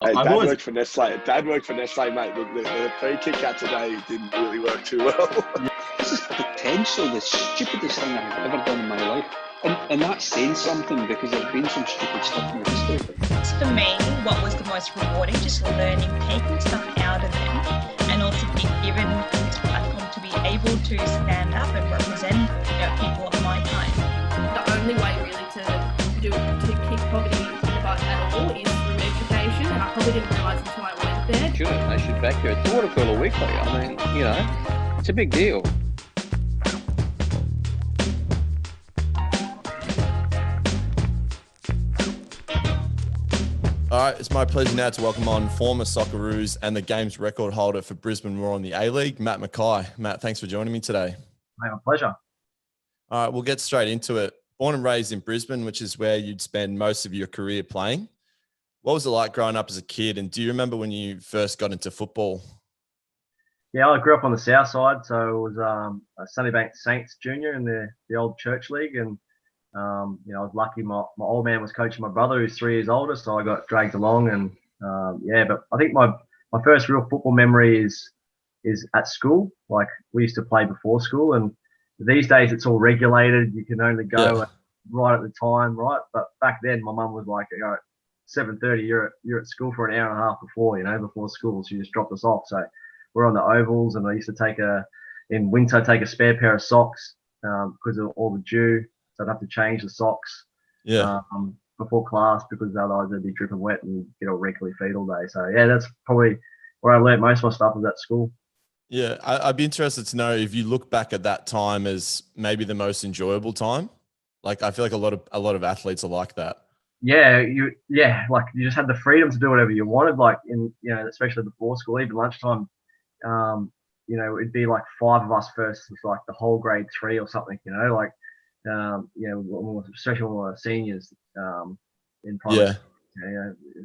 Hey, I've Dad always worked for Nestle. Dad worked for Nestle, mate. The free Kit Kat today didn't really work too well. This is potentially the stupidest thing I've ever done in my life. And that's saying something, because there's been some stupid stuff in the history of it. For me, what was the most rewarding, just learning, taking stuff out of them, and also being given this platform to be able to stand up and represent people of my time. The only way really to kick poverty in the butt at all is through education, and I probably didn't realise until I went there. They should back you. It's Water Cooler Weekly. I mean, it's a big deal. All right, it's my pleasure now to welcome on former Soceroos and the games record holder for Brisbane Roar in the A-League, Matt McKay. Matt, thanks for joining me today. My pleasure. All right, we'll get straight into it. Born and raised in Brisbane, which is where you'd spend most of your career playing. What was it like growing up as a kid? And do you remember when you first got into football? Yeah, I grew up on the south side, so it was a Sunnybank Saints junior in the old church league, and I was lucky. My old man was coaching my brother, who's 3 years older, so I got dragged along. And but I think my first real football memory is at school. Like, we used to play before school, and these days it's all regulated. You can only go right at the time, right? But back then, my mum was like, 7:30, you're at school for an hour and a half before school. She just dropped us off. So we're on the ovals, and I used to in winter take a spare pair of socks because of all the dew. So I'd have to change the socks before class, because otherwise they'd be dripping wet and get all wrinkly feet all day. So yeah, that's probably where I learnt most of my stuff, was at school. Yeah, I'd be interested to know if you look back at that time as maybe the most enjoyable time. Like, I feel like a lot of athletes are like that. Yeah, like you just had the freedom to do whatever you wanted. Like especially before school, even lunchtime. It'd be like 5 of us versus like the whole grade 3 or something. Especially when we were seniors in primary.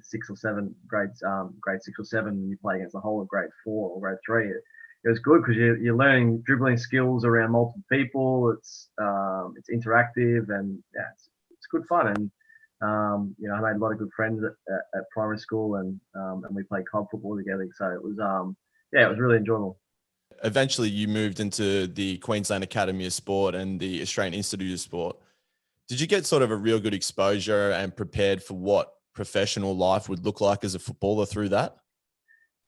6 or 7 grades, grade 6 or 7, you play against the whole of grade 4 or grade 3. It was good because you're learning dribbling skills around multiple people. It's interactive, and it's good fun. And I made a lot of good friends at primary school, and we played club football together. So it was it was really enjoyable. Eventually, you moved into the Queensland Academy of Sport and the Australian Institute of Sport. Did you get sort of a real good exposure and prepared for what professional life would look like as a footballer through that?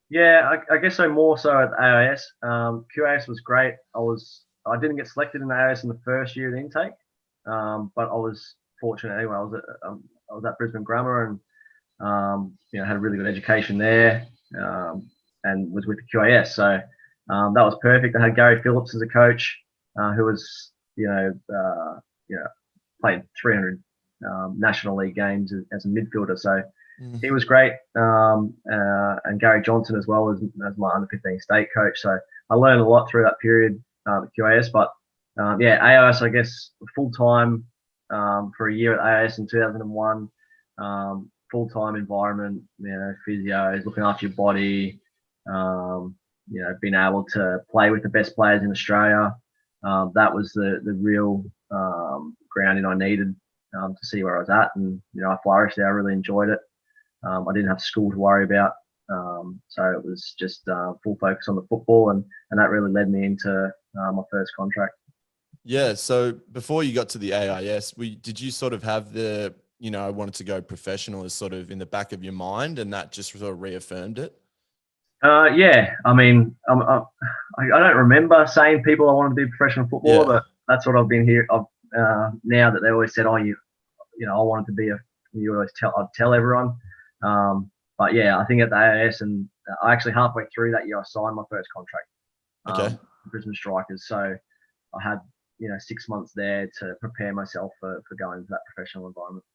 Yeah, I guess so, more so at AIS. QAS was great. I didn't get selected in the AIS in the first year of the intake, but I was fortunate anyway. I was at Brisbane Grammar, and had a really good education there, and was with the QAS. So that was perfect. I had Gary Phillips as a coach, who was played 300 National League games as a midfielder. So he was great, and Gary Johnson as well as my under-15 state coach. So I learned a lot through that period at QAS. But AIS, I guess, full-time for a year at AIS in 2001, full-time environment, physios, looking after your body, being able to play with the best players in Australia. That was the real grounding I needed to see where I was at. And, I flourished there. I really enjoyed it. I didn't have school to worry about. So it was just full focus on the football, and that really led me into my first contract. Yeah. So before you got to the AIS, did you sort of have the, I wanted to go professional as sort of in the back of your mind, and that just sort of reaffirmed it? I mean, I don't remember saying people I wanted to be a professional footballer, but that's what I've been here. Now that they always said, I wanted to be I'd tell everyone. But yeah, I think at the AIS, and I actually halfway through that year, I signed my first contract. Brisbane Strikers. So I had 6 months there to prepare myself for going into that professional environment.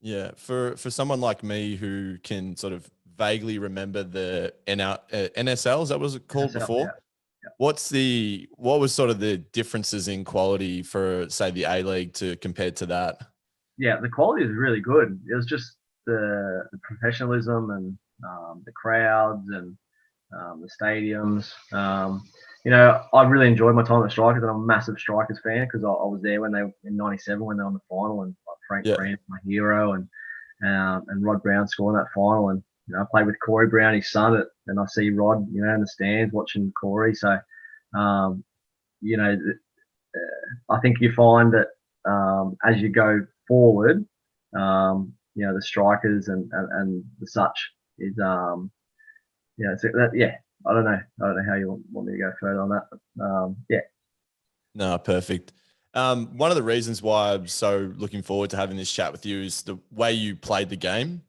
Yeah, for someone like me who can sort of vaguely remember the NSL, is that what it called NSL, before? Yeah. What was sort of the differences in quality for, say, the A-League compared to that? Yeah, the quality was really good. It was just the professionalism and the crowds and the stadiums. I really enjoyed my time at Strikers, and I'm a massive Strikers fan because I was there when they in '97 when they were on the final, and Frank Grant, my hero, and Rod Brown scoring that final, and I played with Corey Brown, his son, and I see Rod, in the stands watching Corey. So, I think you find that as you go forward, the strikers and the such is, so that, I don't know how you want me to go further on that, but No, perfect. One of the reasons why I'm so looking forward to having this chat with you is the way you played the game.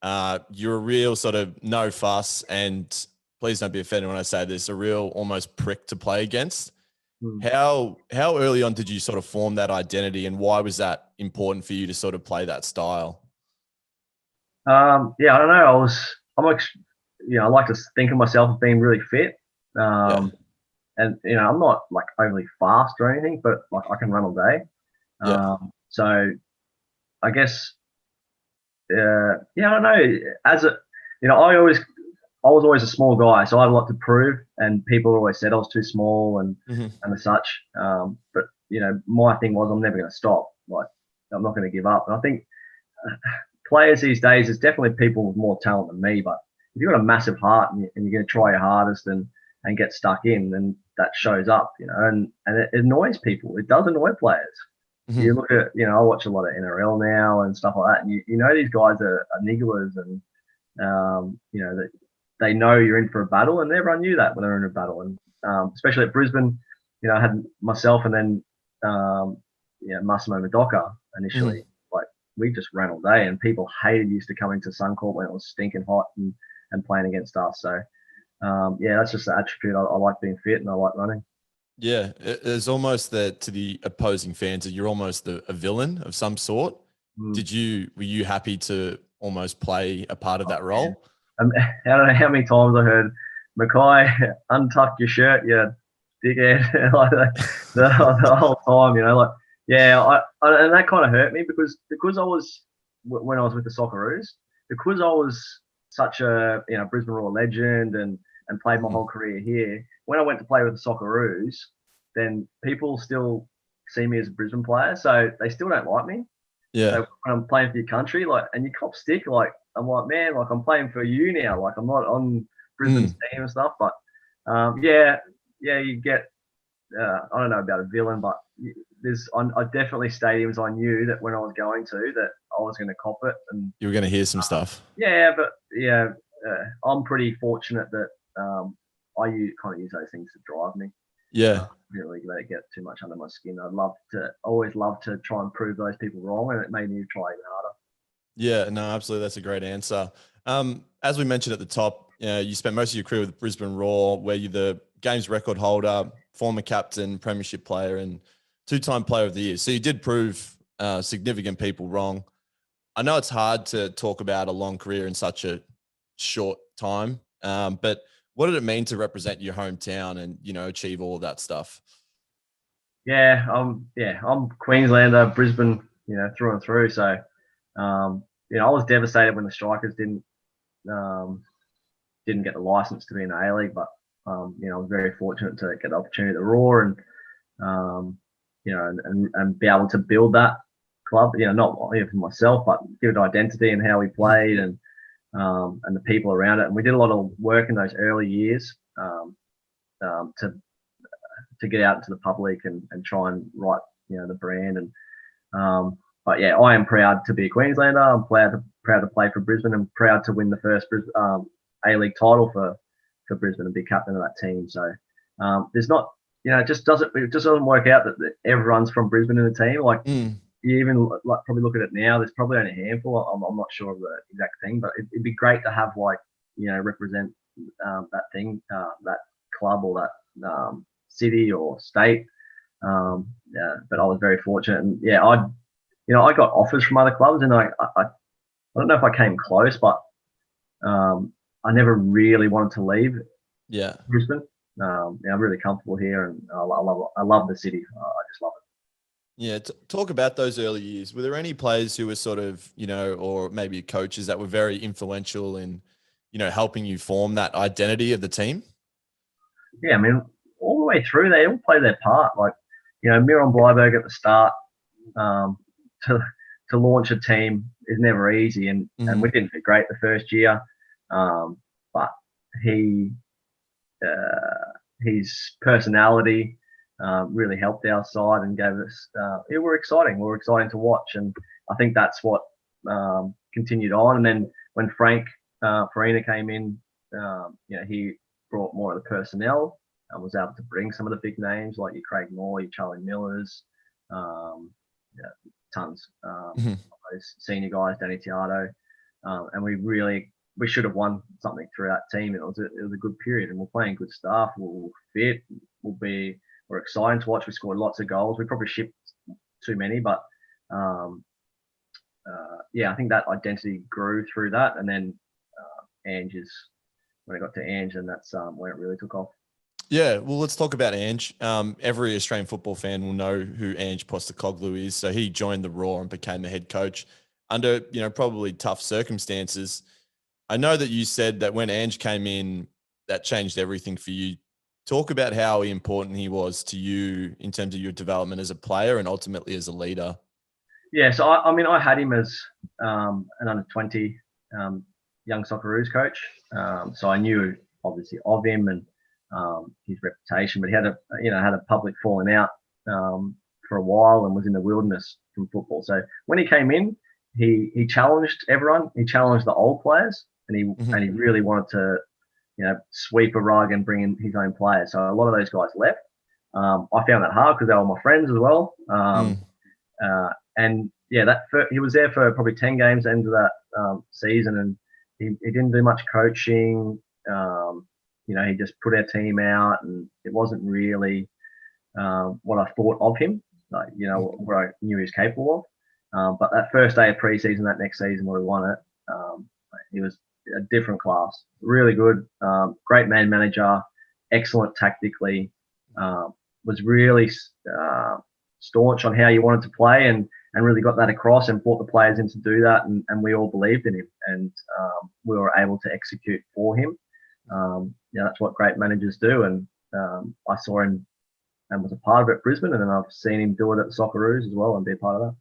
You're a real sort of no fuss, and please don't be offended when I say this, a real almost prick to play against. How early on did you sort of form that identity, and why was that important for you to sort of play that style? I don't know. I like to think of myself as being really fit. And I'm not like overly fast or anything, but like I can run all day. So I guess, I don't know. I was always a small guy, so I had a lot to prove, and people always said I was too small and and such. But my thing was I'm never going to stop. Like I'm not going to give up. And I think players these days, there's definitely people with more talent than me, but if you've got a massive heart and you're going to try your hardest and get stuck in, then that shows up, and it annoys people. It does annoy players. You look at, I watch a lot of NRL now and stuff like that, and these guys are nigglers, and that they know you're in for a battle, and everyone knew that when they were in a battle, and especially at Brisbane, I had myself and then Massimo Madoka initially. Like we just ran all day, and people used to coming to Suncorp when it was stinking hot and playing against us. So that's just the attribute. I like being fit and I like running. Yeah, it's almost that to the opposing fans that you're almost a villain of some sort. Were you happy to almost play a part of that role? I don't know how many times I heard, McKay, untuck your shirt, you dickhead, like the whole time, and that kind of hurt me because I was, when I was with the Soceroos, because I was such a Brisbane Roar legend and played my whole career here. When I went to play with the Soceroos, then people still see me as a Brisbane player, so they still don't like me. Yeah. So when I'm playing for your country, and you cop stick, I'm like, man, I'm playing for you now. I'm not on Brisbane's team and stuff. But you get, I don't know about a villain, but there's definitely stadiums I knew that when I was going to that I was going to cop it, and you were going to hear some stuff. I'm pretty fortunate that I kind of use those things to drive me. Yeah. Really let it get too much under my skin. Always love to try and prove those people wrong, and it made me try even harder. Yeah, no, absolutely. That's a great answer. As we mentioned at the top, you spent most of your career with Brisbane Roar, where you're the games record holder, former captain, premiership player, and 2-time player of the year. So you did prove significant people wrong. I know it's hard to talk about a long career in such a short time, but what did it mean to represent your hometown and, achieve all of that stuff? I'm Queenslander, Brisbane, through and through. So, I was devastated when the Strikers didn't get the license to be in the A-League, but, I was very fortunate to get the opportunity to Roar and be able to build that club, not only for myself, but give it identity and how we played and the people around it. And we did a lot of work in those early years to get out into the public and try and write, the brand. And I am proud to be a Queenslander. I'm proud to play for Brisbane and proud to win the first A-League title for Brisbane and be captain of that team. So there's not, it just doesn't work out that everyone's from Brisbane in the team. You even probably look at it now, there's probably only a handful. I'm not sure of the exact thing, but it'd be great to have represent that thing, that club or that city or state. But I was very fortunate, and I got offers from other clubs, and I don't know if I came close, but I never really wanted to leave. Brisbane. I'm really comfortable here, and I love the city. I just love it. Yeah, talk about those early years. Were there any players who were sort of, or maybe coaches that were very influential in, helping you form that identity of the team? Yeah, I mean, all the way through, they all play their part. Miron Bleiberg at the start, to launch a team is never easy, and we didn't do great the first year. But he, his personality really helped our side and gave us. It were exciting. We were exciting to watch, and I think that's what continued on. And then when Frank Farina came in, he brought more of the personnel and was able to bring some of the big names like your Craig Moore, your Charlie Millers, tons of those senior guys, Danny Tiardo, and we should have won something through that team. It was a good period, and we're playing good stuff. We're fit. We're exciting to watch. We scored lots of goals. We probably shipped too many, but I think that identity grew through that. And then when I got to Ange, and that's when it really took off. Yeah, well, let's talk about Ange. Every Australian football fan will know who Ange Postecoglou is. So he joined the Roar and became the head coach under, probably tough circumstances. I know that you said that when Ange came in, that changed everything for you. Talk about how important he was to you in terms of your development as a player and ultimately as a leader. Yeah, so I had him as an under-20 young Socceroos coach. So I knew obviously of him and his reputation, but he had a public falling out for a while and was in the wilderness from football. So when he came in, he challenged everyone. He challenged the old players, and he really wanted to sweep a rug and bring in his own players. So a lot of those guys left. I found that hard because they were my friends as well. And he was there for probably 10 games at the end of that season, and he didn't do much coaching. He just put our team out, and it wasn't really what I thought of him, what I knew he was capable of. But that first day of preseason, that next season when we won it, he was a different class. Really good, great man manager, excellent tactically, was really staunch on how you wanted to play and really got that across and brought the players in to do that. And we all believed in him, and we were able to execute for him. That's what great managers do. And I saw him and was a part of it at Brisbane, and then I've seen him do it at the Socceroos as well and be a part of that.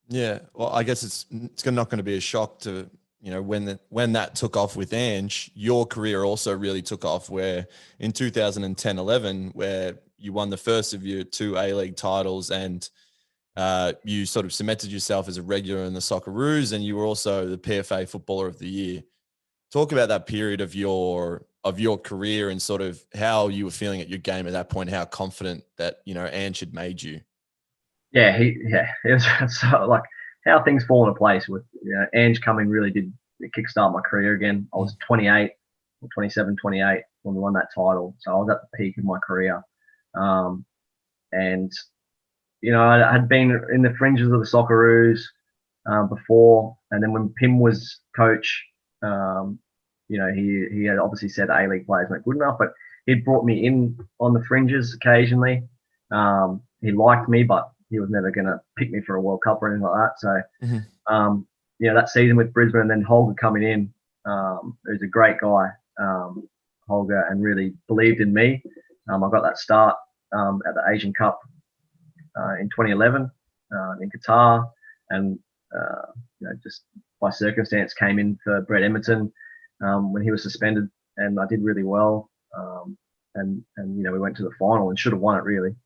Yeah, well, I guess it's not going to be a shock to when that took off with Ange. Your career also really took off, where in 2010-11, where you won the first of your 2 A-League titles, and you sort of cemented yourself as a regular in the Socceroos, and you were also the PFA Footballer of the Year. Talk about that period of your career and sort of how you were feeling at your game at that point, how confident that Ange had made you. It was so, like, how things fall into place with Ange coming really did kickstart my career again. I was 28 or 27, 28 when we won that title, so I was at the peak of my career. And I had been in the fringes of the Socceroos before, and then when Pim was coach, he had obviously said A-League players weren't good enough, but he'd brought me in on the fringes occasionally. He liked me, but he was never going to pick me for a World Cup or anything like that. So, that season with Brisbane, and then Holger coming in, who's a great guy, Holger, and really believed in me. I got that start at the Asian Cup in 2011 in Qatar, and just by circumstance came in for Brett Emerton when he was suspended, and I did really well. And we went to the final and should have won it really.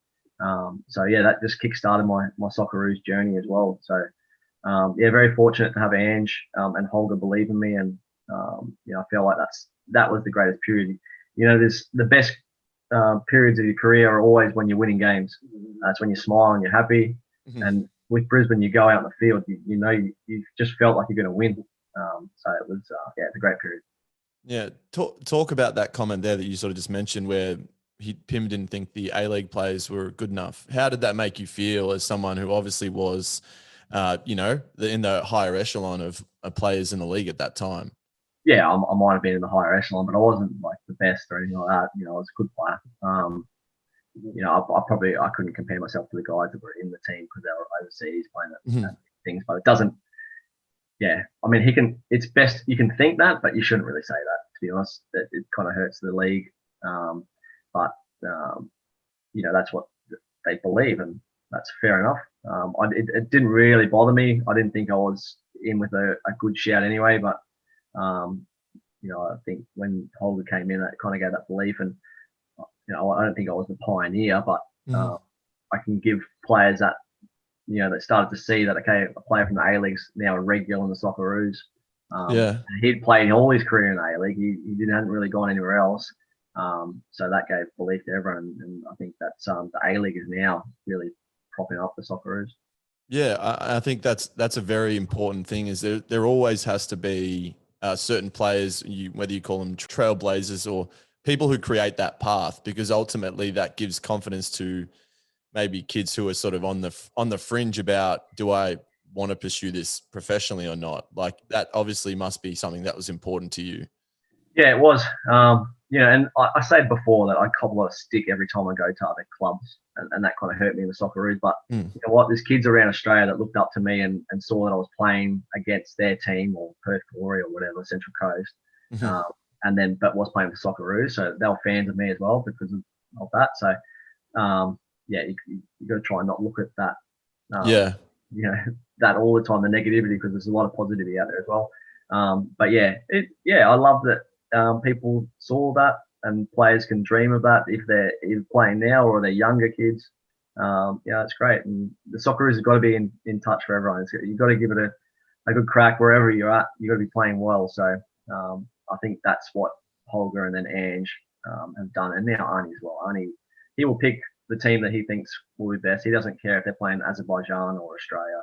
That just kick-started my Socceroos journey as well. So very fortunate to have Ange and Holger believe in me, and I feel like that was the greatest period. There's the best periods of your career are always when you're winning games. That's when you smile and you're happy. And with Brisbane, you go out in the field, you just felt like you're going to win. So it was it's a great period. Yeah, talk about that comment there that you sort of just mentioned, where Pim didn't think the A-League players were good enough. How did that make you feel as someone who obviously was, in the higher echelon of players in the league at that time? Yeah, I might have been in the higher echelon, but I wasn't like the best or anything like that. I was a good player. I couldn't compare myself to the guys that were in the team because they were overseas playing at things, but it doesn't. Yeah, I mean, it's best you can think that, but you shouldn't really say that, to be honest. It kind of hurts the league. But that's what they believe, and that's fair enough. It didn't really bother me. I didn't think I was in with a good shout anyway, but I think when Holger came in, that kind of gave that belief. And I don't think I was the pioneer, but I can give players that that started to see that a player from the A League's now a regular in the Socceroos. He'd played all his career in the A League. He hadn't really gone anywhere else. So that gave belief to everyone, and I think that's the A League is now really propping up the Socceroos. Yeah, I think that's a very important thing. Is there always has to be certain players, whether you call them trailblazers or people who create that path, because ultimately that gives confidence to maybe kids who are sort of on the fringe about, do I want to pursue this professionally or not? Like, that obviously must be something that was important to you. Yeah, it was. And I said before that I cop a lot of stick every time I go to other clubs, and that kind of hurt me in the Socceroos. But you know what? There's kids around Australia that looked up to me and saw that I was playing against their team, or Perth Glory or whatever, Central Coast, but was playing for Socceroos. So they were fans of me as well because of that. So, you got to try and not look at that. That all the time, the negativity, because there's a lot of positivity out there as well. I love that people saw that, and players can dream of that if they're either playing now or they're younger kids. It's great. And the Socceroos has got to be in touch for everyone. You've got to give it a good crack wherever you're at. You've got to be playing well. So I think that's what Holger and then Ange have done, and now Arnie as well. Arnie, he will pick the team that he thinks will be best. He doesn't care if they're playing Azerbaijan or Australia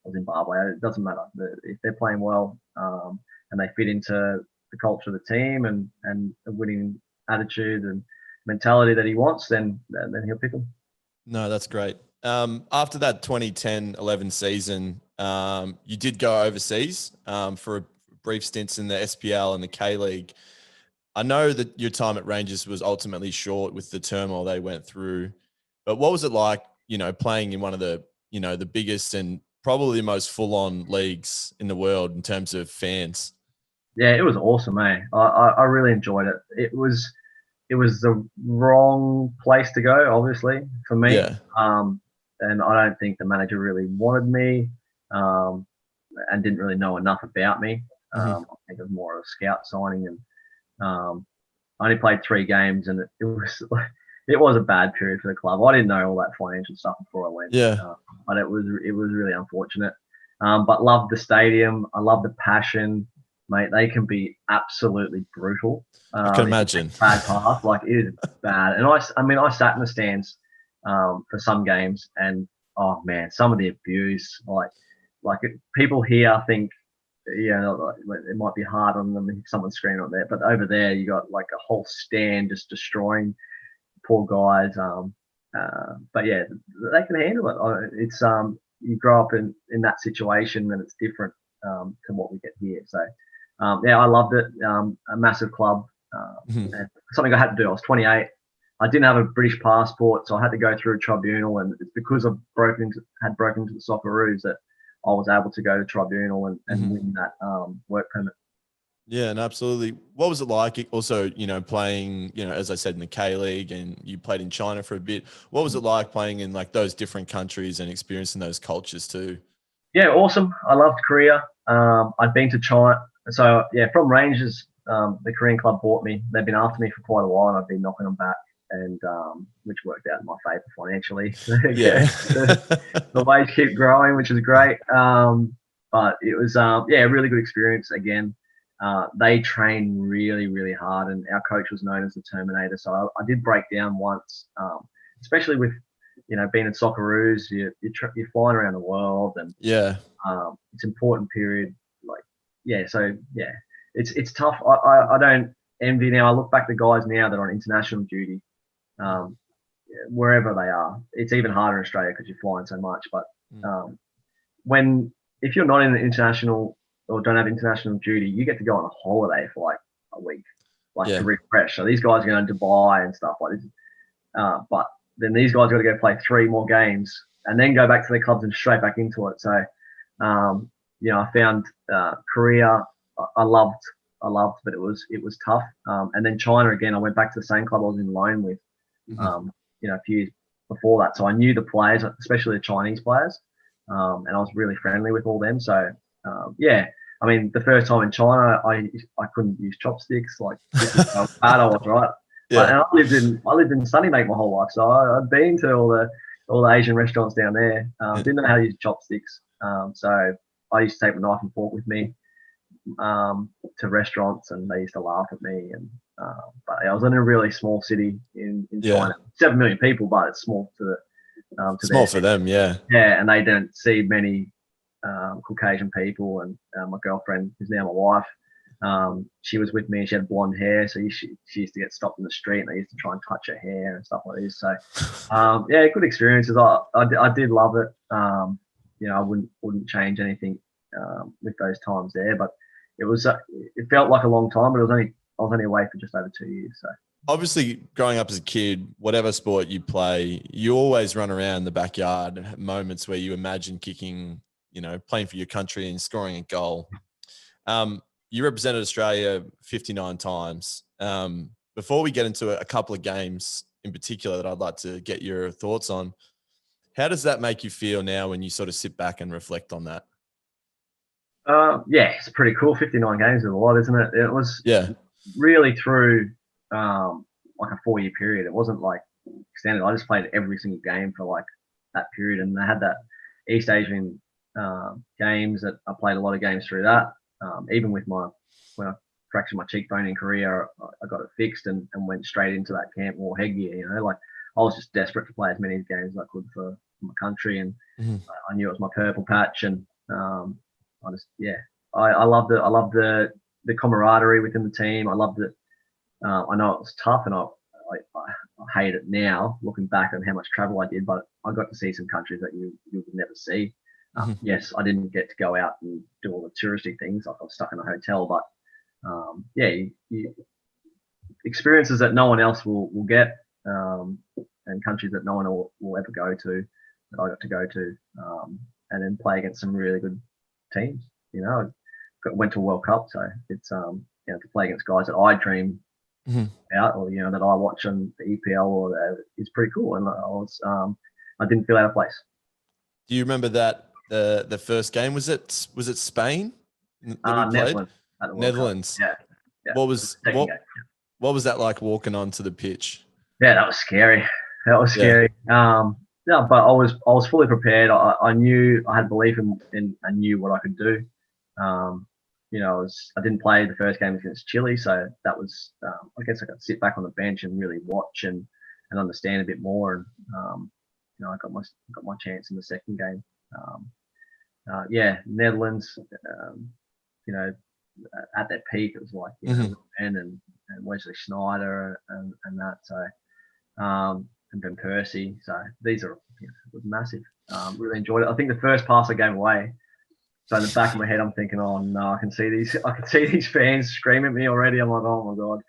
or Zimbabwe. It doesn't matter. If they're playing well and they fit into the culture of the team and the winning attitude and mentality that he wants, then he'll pick them. No, that's great. After that 2010-11 season, you did go overseas for a brief stints in the SPL and the K-League. I know that your time at Rangers was ultimately short with the turmoil they went through, but what was it like, playing in one of the, the biggest and probably the most full-on leagues in the world in terms of fans? Yeah, it was awesome, eh? I really enjoyed it. It was the wrong place to go, obviously, for me. Yeah. And I don't think the manager really wanted me and didn't really know enough about me. I think it was more of a scout signing, and I only played 3 games, and it was a bad period for the club. I didn't know all that financial stuff before I went. Yeah. But it was really unfortunate. But loved the stadium. I love the passion. Mate, they can be absolutely brutal. I can imagine. Bad path, like it is bad. And I sat in the stands for some games, and oh man, some of the abuse, people here think, it might be hard on them if someone's screaming on there, but over there you got like a whole stand just destroying poor guys. But yeah, they can handle it. It's you grow up in that situation, and it's different to what we get here. So. I loved it. A massive club. And something I had to do. I was 28. I didn't have a British passport, so I had to go through a tribunal. And it's because I had broken into the Socceroos that I was able to go to tribunal and win that work permit. Yeah, and absolutely. What was it like? Also, playing, as I said, in the K-League, and you played in China for a bit. What was it like playing in like those different countries and experiencing those cultures too? Yeah, awesome. I loved Korea. I'd been to China. So, from Rangers, the Korean club bought me. They've been after me for quite a while, and I've been knocking them back, and which worked out in my favour financially. Yeah. The wage kept growing, which is great. But it was, a really good experience again. They train really, really hard, and our coach was known as the Terminator. So I did break down once, especially with, being in Socceroos, you're flying around the world, and it's an important period. It's tough. I don't envy now. I look back to guys now that are on international duty, wherever they are. It's even harder in Australia because you're flying so much. But if you're not in the international or don't have international duty, you get to go on a holiday for like a week, to refresh. So these guys are going to Dubai and stuff like this. But then these guys got to go play 3 more games and then go back to their clubs and straight back into it. So. I found Korea I loved, but it was tough. And then China again, I went back to the same club I was in loan with, a few years before that. So I knew the players, especially the Chinese players, and I was really friendly with all them. So I mean, the first time in China, I couldn't use chopsticks. Like, this is how bad I was, right? Yeah. And I lived in Sunnybake my whole life, so I've been to all the Asian restaurants down there. Didn't know how to use chopsticks, so I used to take my knife and fork with me to restaurants, and they used to laugh at me. And but I was in a really small city in China, 7 million people, but it's small to small for them, yeah. Yeah, and they don't see many Caucasian people. And my girlfriend, who's now my wife, she was with me. She had blonde hair, so she used to get stopped in the street, and they used to try and touch her hair and stuff like this. So yeah, good experiences. I did love it. You know, I wouldn't change anything with those times there, but it felt like a long time, but I was only away for just over 2 years. So obviously, growing up as a kid, whatever sport you play, you always run around the backyard and have moments where you imagine kicking, you know, playing for your country and scoring a goal. You represented Australia 59 times. Before we get into a couple of games in particular that I'd like to get your thoughts on, how does that make you feel now when you sort of sit back and reflect on that? Yeah, it's pretty cool. 59 games is a lot, isn't it? It was really through like a 4-year period. It wasn't like extended. I just played every single game for like that period, and they had that East Asian games that I played a lot of games through that. Even with when I fractured my cheekbone in Korea, I got it fixed and went straight into that camp or headgear. You know, like I was just desperate to play as many games as I could for my country, and I knew it was my purple patch, and I loved it. I loved the camaraderie within the team. I loved it. I know it was tough, and I hate it now looking back on how much travel I did, but I got to see some countries that you would never see. Yes, I didn't get to go out and do all the touristy things. Like I was stuck in a hotel, but you experiences that no one else will get, and countries that no one will ever go to, that I got to go to, and then play against some really good teams. You know, went to a World Cup, so it's you know, to play against guys that I dream out, or you know, that I watch on the EPL is pretty cool. And I didn't feel out of place. Do you remember that the first game was it Spain that we played? Netherlands. Yeah. What was that like walking onto the pitch? Yeah, that was scary. Scary. Yeah, but I was fully prepared. I knew I had belief in I knew what I could do. You know, I didn't play the first game against Chile, so that was I guess I got to sit back on the bench and really watch and understand a bit more. And you know, I got my chance in the second game. Netherlands. You know, at their peak, it was like and Wesley Sneijder and that. So and Ben Percy. So these are it was massive. Really enjoyed it. I think the first pass I gave away. So in the back of my head, I'm thinking, oh no, I can see these fans screaming at me already. I'm like, oh my god.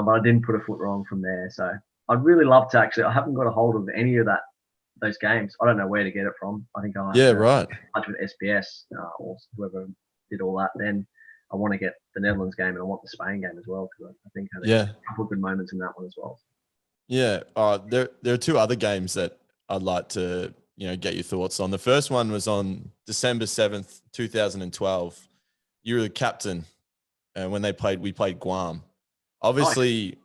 But I didn't put a foot wrong from there. So I'd really love to actually. I haven't got a hold of any of those games. I don't know where to get it from. I think I right. Touch with SBS or whoever did all that. Then I want to get the Netherlands game, and I want the Spain game as well, because I think I had a couple of good moments in that one as well. Yeah. There are two other games that I'd like to get your thoughts on. The first one was on December 7th, 2012. You were the captain, and when we played Guam. Obviously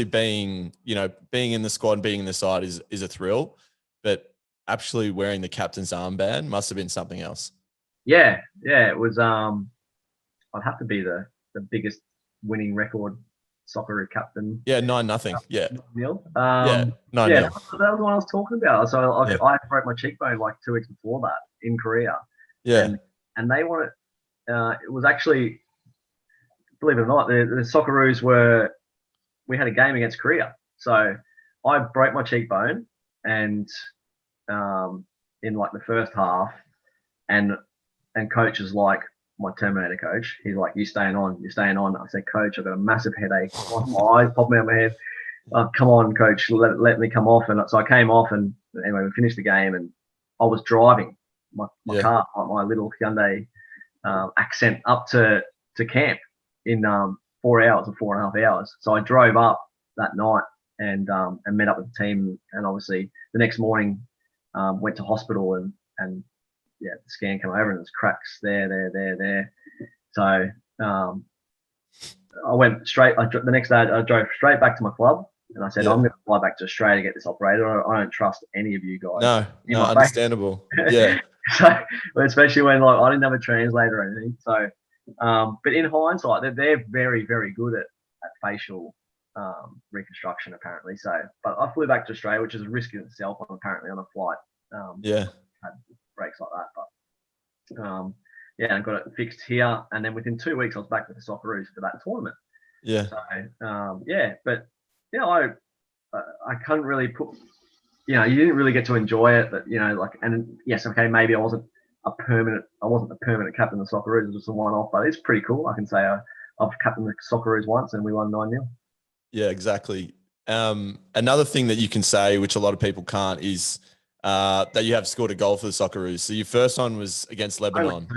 being in the squad and being in the side is a thrill, but actually wearing the captain's armband must have been something else. Yeah, it was. I'd have to be the biggest winning record Socceroo captain. Yeah, 9-0. Yeah. 9-0. 9-0. That was the one I was talking about. So I broke my cheekbone like 2 weeks before that in Korea. Yeah. And they wanted. It was actually, believe it or not, the Socceroos we had a game against Korea. So I broke my cheekbone, and in like the first half, and coach is like, my Terminator coach, he's like, you're staying on. I said, coach, I've got a massive headache. My eyes popping out of my head. Come on, coach, let me come off. And so I came off, and anyway, we finished the game, and I was driving my car, my little Hyundai Accent, up to camp in 4 hours or 4.5 hours. So I drove up that night and met up with the team, and obviously the next morning went to hospital and the scan come over and there's cracks there. So I went straight. The next day I drove straight back to my club and I said, I'm going to fly back to Australia to get this operated. I don't trust any of you guys. No, understandable. Yeah. So, especially when I didn't have a translator or anything. So, but in hindsight, they're very, very good at facial reconstruction apparently. So, but I flew back to Australia, which is a risk in itself. Apparently on a flight. Had breaks like that, but and I got it fixed here, and then within 2 weeks I was back with the Soceroos for that tournament. Yeah. So, but I couldn't really put. You didn't really get to enjoy it, but and yes, okay, maybe I wasn't the permanent captain of the Soceroos, it was just a one-off, but it's pretty cool. I can say I've captained the Soceroos once and we won 9-0. Yeah, exactly. Another thing that you can say, which a lot of people can't, is that you have scored a goal for the Soceroos. So your first one was against Lebanon.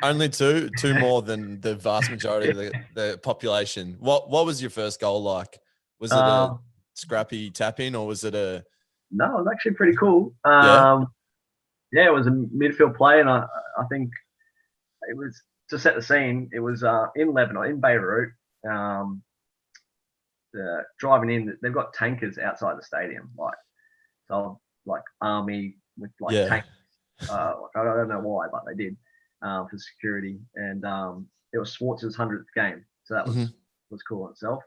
Only two more than the vast majority of the population. What was your first goal like? Was it a scrappy tap-in or was it a... No, it was actually pretty cool. It was a midfield play, and I think it was, to set the scene, it was in Lebanon, in Beirut. Driving in, they've got tankers outside the stadium, like army with tanks. I don't know why, but they did for security. And it was Schwartz's 100th game, so that was cool in itself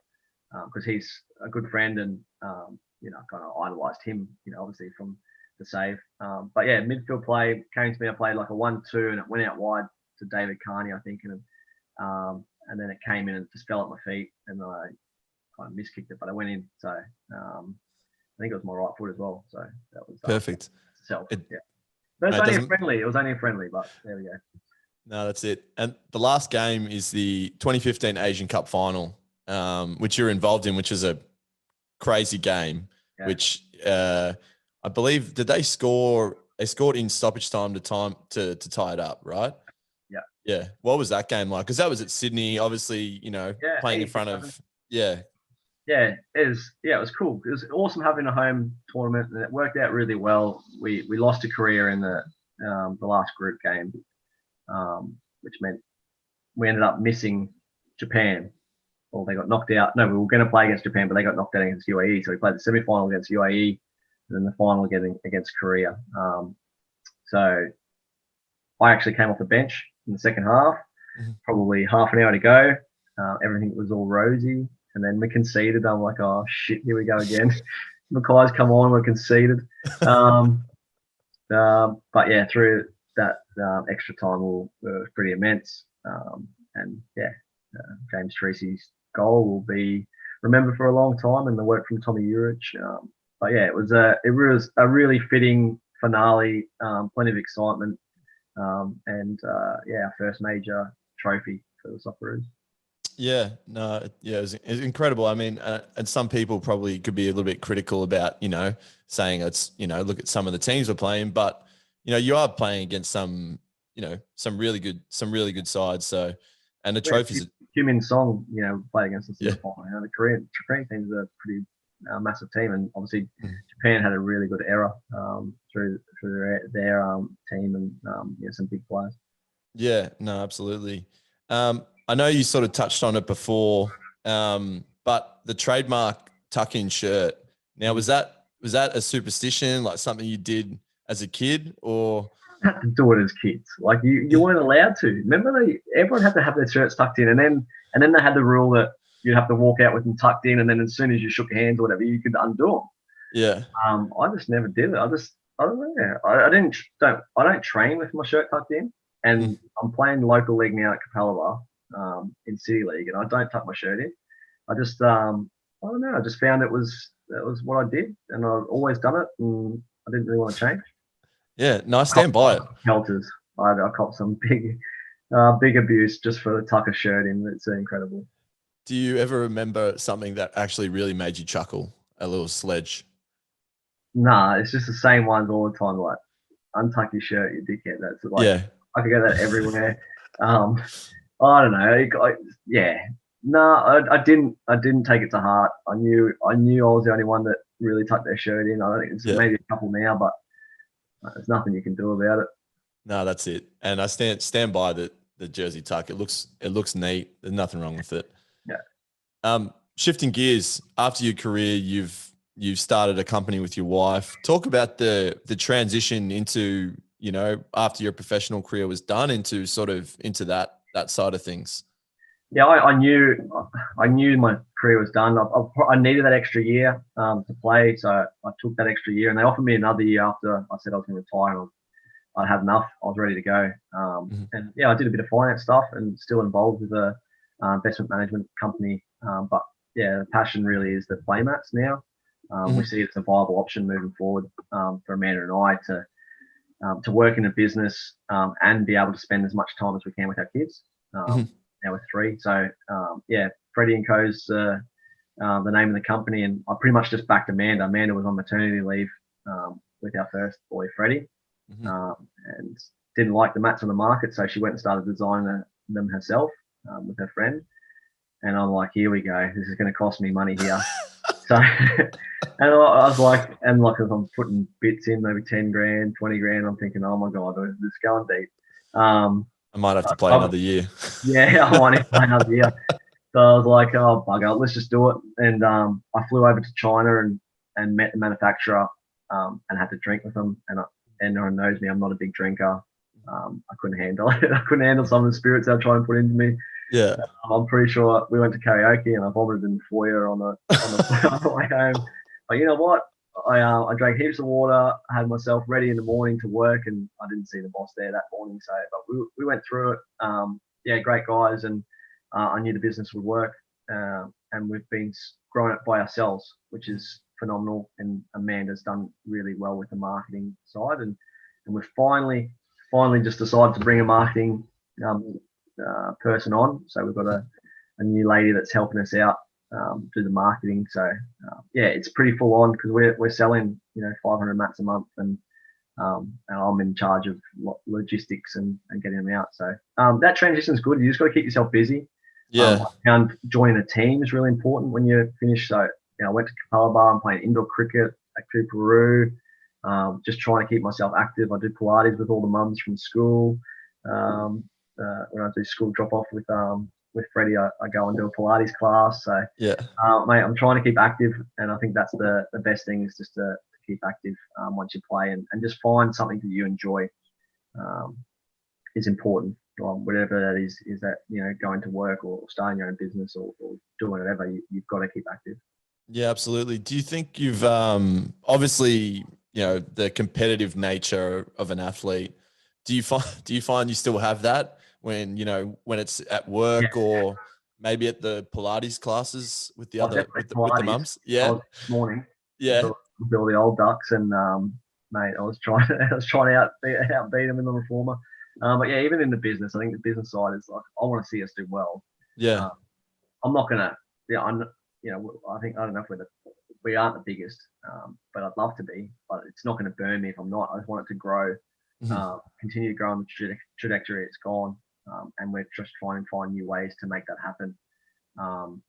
because he's a good friend and kind of idolized him, obviously from the save. But yeah, midfield play came to me. I played like a 1-2 and it went out wide to David Carney, I think, and then it came in and just fell at my feet and I kind of miskicked it, but I went in. So I think it was my right foot as well. So that was perfect. But it's only a friendly. It was only a friendly, but there we go. No, that's it. And the last game is the 2015 Asian Cup final, which you're involved in, which is a crazy game, which I believe, did they score? They scored in stoppage time to tie it up, right? Yeah. Yeah. What was that game like? Because that was at Sydney, obviously, playing in front of, Yeah, it was cool. It was awesome having a home tournament, and it worked out really well. We lost to Korea in the last group game, which meant we ended up missing Japan. Well, they got knocked out. No, we were going to play against Japan, but they got knocked out against UAE. So we played the semi-final against UAE, and then the final against Korea. So I actually came off the bench in the second half, probably half an hour to go. Everything was all rosy. And then we conceded. I'm like, oh, shit, here we go again. Mackay's come on, we're conceded. But yeah, through that extra time was pretty immense. James Treacy's goal will be remembered for a long time, and the work from Tommy Urich. But yeah, it was a really fitting finale, plenty of excitement, and our first major trophy for the Soceroos. Yeah, no, yeah, it was incredible. I mean, and some people probably could be a little bit critical about, saying it's, look at some of the teams we're playing, but, you are playing against some really good sides. So, and the trophies. Kim In Song, played against us in the final. The Korean teams are a pretty massive team, and obviously Japan had a really good era through their team and some big players. Yeah, no, absolutely. I know you sort of touched on it before, but the trademark tuck-in shirt. Now, was that a superstition, like something you did as a kid, or? Had to do it as kids. Like you weren't allowed to. Remember, everyone had to have their shirts tucked in, and then they had the rule that you'd have to walk out with them tucked in, and then as soon as you shook hands or whatever, you could undo them. Yeah. I just never did it. I don't know. I don't train with my shirt tucked in, and I'm playing local league now at Capalaba. In City League, and I don't tuck my shirt in. I just I don't know. I just found that was what I did, and I've always done it, and I didn't really want to change. Yeah, no, I stand by it. Pelters. I caught some big abuse just for the tuck a shirt in. It's incredible. Do you ever remember something that actually really made you chuckle? A little sledge? Nah, it's just the same ones all the time. Like, untuck your shirt, you dickhead. That's like, I could get that everywhere. I don't know. I didn't take it to heart. I knew I was the only one that really tucked their shirt in. I don't think it's maybe a couple now, but there's nothing you can do about it. No, that's it. And I stand by the jersey tuck. It looks neat. There's nothing wrong with it. Yeah. Shifting gears, after your career, you've started a company with your wife. Talk about the transition into, after your professional career was done, into that side of things. Yeah, I knew my career was done. I needed that extra year to play, so I took that extra year, and they offered me another year after I said I was going to retire. I had enough. I was ready to go. And yeah, I did a bit of finance stuff and still involved with a investment management company. But yeah, the passion really is the playmats now. We see it's a viable option moving forward for Amanda and I to work in a business and be able to spend as much time as we can with our kids. Now we're 3. So yeah, Freddie and Co's the name of the company, and I pretty much just backed Amanda. Amanda was on maternity leave with our first boy, Freddie. And didn't like the mats on the market, so she went and started designing them herself with her friend. And I'm like, here we go. This is going to cost me money here. So, and I was like, as I'm putting bits in, maybe 10 grand, 20 grand, I'm thinking, oh my god, this is going deep. I might have to play another year. Yeah, I might have to play another year. So I was like, oh bugger, let's just do it. And I flew over to China and met the manufacturer and had to drink with them. And everyone knows me, I'm not a big drinker. I couldn't handle it. I couldn't handle some of the spirits they were trying to put into me. Yeah. I'm pretty sure we went to karaoke and I vomited in the foyer on the way home. But you know what? I drank heaps of water. I had myself ready in the morning to work, and I didn't see the boss there that morning. So, but we went through it. Yeah, great guys, and I knew the business would work. And we've been growing it by ourselves, which is phenomenal. And Amanda's done really well with the marketing side, and we've finally just decided to bring a marketing person on. So we've got a new lady that's helping us out do the marketing. So yeah, it's pretty full on because we're selling 500 mats a month, and I'm in charge of logistics and getting them out. So that transition is good. You just got to keep yourself busy. Yeah. And joining a team is really important when you're finished. So I went to Capalaba. I'm playing indoor cricket at Cooperoo. Just trying to keep myself active. I do Pilates with all the mums from school. When I do school drop off with Freddie, I go and do a Pilates class. So yeah, mate, I'm trying to keep active, and I think that's the best thing is just to keep active once you play, and just find something that you enjoy is important. Whatever that is that going to work or starting your own business or doing whatever, you've got to keep active. Yeah, absolutely. Do you think you've obviously the competitive nature of an athlete? Do you find you still have that when it's at work or maybe at the Pilates classes with the with the mums? Yeah, this morning. Yeah, with all the old ducks, and mate, I was trying to outbeat them in the reformer. But yeah, even in the business, I think the business side is like, I want to see us do well. Yeah. I'm not gonna. Yeah, I don't know if we aren't the biggest, but I'd love to be. But it's not going to burn me if I'm not. I just want it to grow, continue to grow on the trajectory it's gone, and we're just trying to find new ways to make that happen. And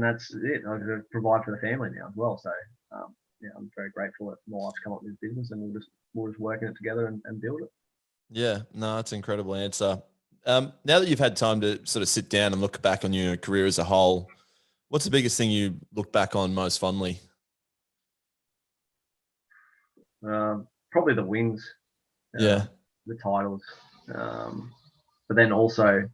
that's it. I provide for the family now as well. So I'm very grateful that my wife's come up with this business, and we're just working it together and build it. Yeah, no, that's an incredible answer. Now that you've had time to sort of sit down and look back on your career as a whole, what's the biggest thing you look back on most fondly? Probably the wins. The titles. But then also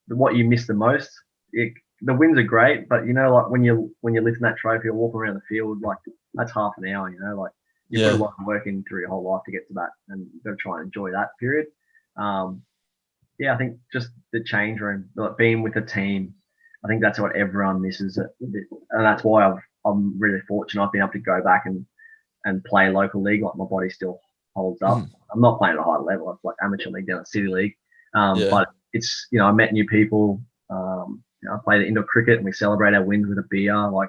what you miss the most. The wins are great, but like when you're lifting that trophy or walking around the field, like that's half an hour. Like you've put a lot of work in through your whole life to get to that, and you've got to try and enjoy that period. I think just the change room, like being with a team, I think that's what everyone misses, and that's why I'm really fortunate. I've been able to go back and play local league. Like my body still holds up. I'm not playing at a high level. I'm like amateur league down at City League, but it's I met new people. I play the indoor cricket and we celebrate our wins with a beer. Like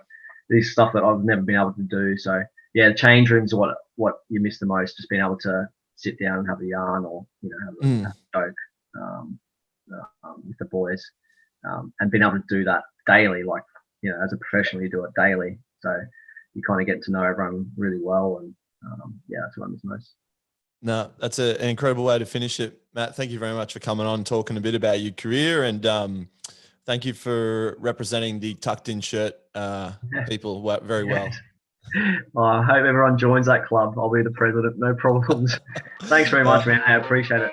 this stuff that I've never been able to do. So yeah, the change rooms are what you miss the most. Just being able to sit down and have a yarn or have a joke with the boys, and being able to do that daily. Like as a professional, you do it daily. So you kind of get to know everyone really well, and yeah, that's what I miss most. No, that's an incredible way to finish it, Matt. Thank you very much for coming on, talking a bit about your career, and thank you for representing the tucked in shirt people very well. Well, I hope everyone joins that club. I'll be the president, no problems. Thanks very much, man. I appreciate it.